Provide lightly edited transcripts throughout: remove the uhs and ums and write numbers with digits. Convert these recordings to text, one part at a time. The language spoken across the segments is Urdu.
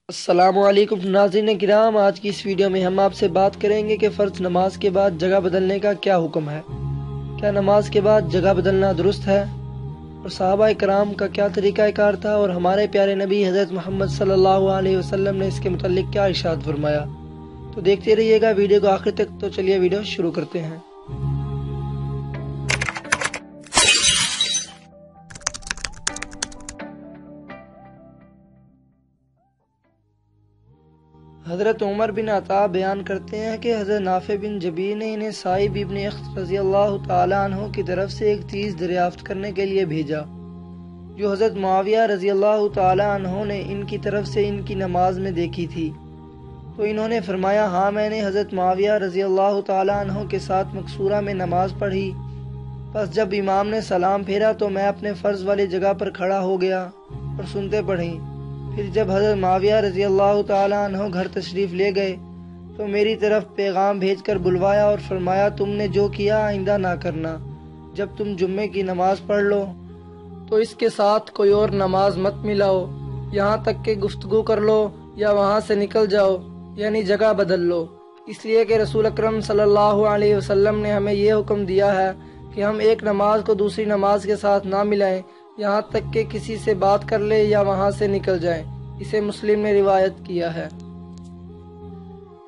السلام علیکم ناظرین کرام، آج کی اس ویڈیو میں ہم آپ سے بات کریں گے کہ فرض نماز کے بعد جگہ بدلنے کا کیا حکم ہے۔ کیا نماز کے بعد جگہ بدلنا درست ہے، اور صحابہ کرام کا کیا طریقہ کار تھا، اور ہمارے پیارے نبی حضرت محمد صلی اللہ علیہ وسلم نے اس کے متعلق کیا ارشاد فرمایا۔ تو دیکھتے رہیے گا ویڈیو کو آخر تک۔ تو چلیے ویڈیو شروع کرتے ہیں۔ حضرت عمر بن عطا بیان کرتے ہیں کہ حضرت نافع بن جبیر نے انہیں سائب ابن اخت رضی اللہ تعالیٰ عنہ کی طرف سے ایک چیز دریافت کرنے کے لیے بھیجا جو حضرت معاویہ رضی اللہ تعالیٰ عنہ نے ان کی طرف سے ان کی نماز میں دیکھی تھی۔ تو انہوں نے فرمایا، ہاں میں نے حضرت معاویہ رضی اللہ تعالیٰ عنہ کے ساتھ مقصورہ میں نماز پڑھی۔ پس جب امام نے سلام پھیرا تو میں اپنے فرض والی جگہ پر کھڑا ہو گیا اور سنتے پڑھی۔ پھر جب حضرت معاویہ رضی اللہ تعالیٰ عنہ گھر تشریف لے گئے تو میری طرف پیغام بھیج کر بلوایا اور فرمایا، تم نے جو کیا آئندہ نہ کرنا۔ جب تم جمعے کی نماز پڑھ لو تو اس کے ساتھ کوئی اور نماز مت ملاؤ، یہاں تک کہ گفتگو کر لو یا وہاں سے نکل جاؤ، یعنی جگہ بدل لو، اس لیے کہ رسول اکرم صلی اللہ علیہ وسلم نے ہمیں یہ حکم دیا ہے کہ ہم ایک نماز کو دوسری نماز کے ساتھ نہ ملائیں، یہاں تک کہ کسی سے بات کر لے یا وہاں سے نکل جائیں۔ اسے مسلم نے روایت کیا ہے۔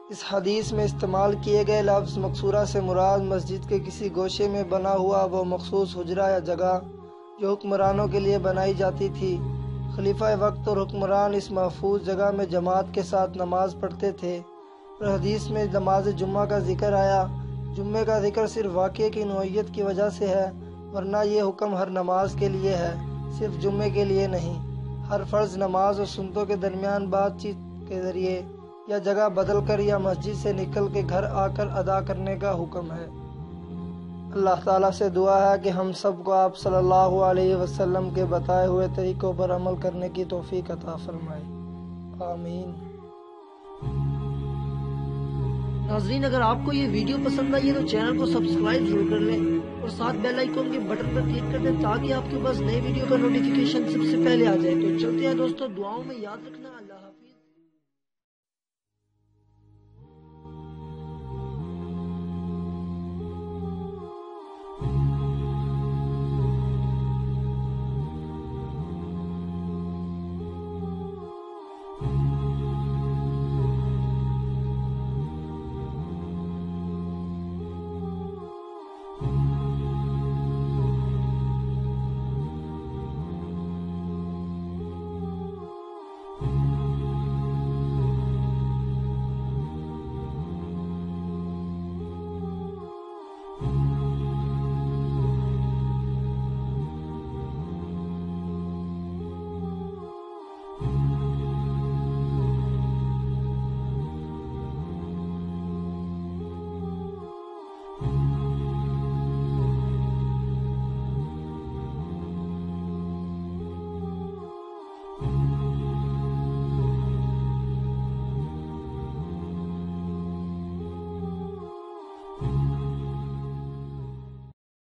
اس حدیث میں استعمال کیے گئے لفظ مقصورہ سے مراد مسجد کے کسی گوشے میں بنا ہوا وہ مخصوص حجرہ یا جگہ جو حکمرانوں کے لیے بنائی جاتی تھی۔ خلیفہ وقت اور حکمران اس محفوظ جگہ میں جماعت کے ساتھ نماز پڑھتے تھے۔ اور حدیث میں نماز جمعہ کا ذکر آیا۔ جمعے کا ذکر صرف واقعے کی نوعیت کی وجہ سے ہے، ورنہ یہ حکم ہر نماز کے لیے ہے، صرف جمعے کے لیے نہیں۔ ہر فرض نماز اور سنتوں کے درمیان بات چیت کے ذریعے یا جگہ بدل کر یا مسجد سے نکل کے گھر آ کر ادا کرنے کا حکم ہے۔ اللہ تعالیٰ سے دعا ہے کہ ہم سب کو آپ صلی اللہ علیہ وسلم کے بتائے ہوئے طریقوں پر عمل کرنے کی توفیق عطا فرمائے، آمین۔ ناظرین، اگر آپ کو یہ ویڈیو پسند آئی ہے تو چینل کو سبسکرائب ضرور کر لیں اور ساتھ بیل آئیکن کے بٹن پر کلک کر دیں تاکہ آپ کے پاس نئے ویڈیو کا نوٹیفیکیشن سب سے پہلے آ جائے۔ تو چلتے ہیں دوستو، دعاؤں میں یاد رکھنا۔ اللہ حافظ۔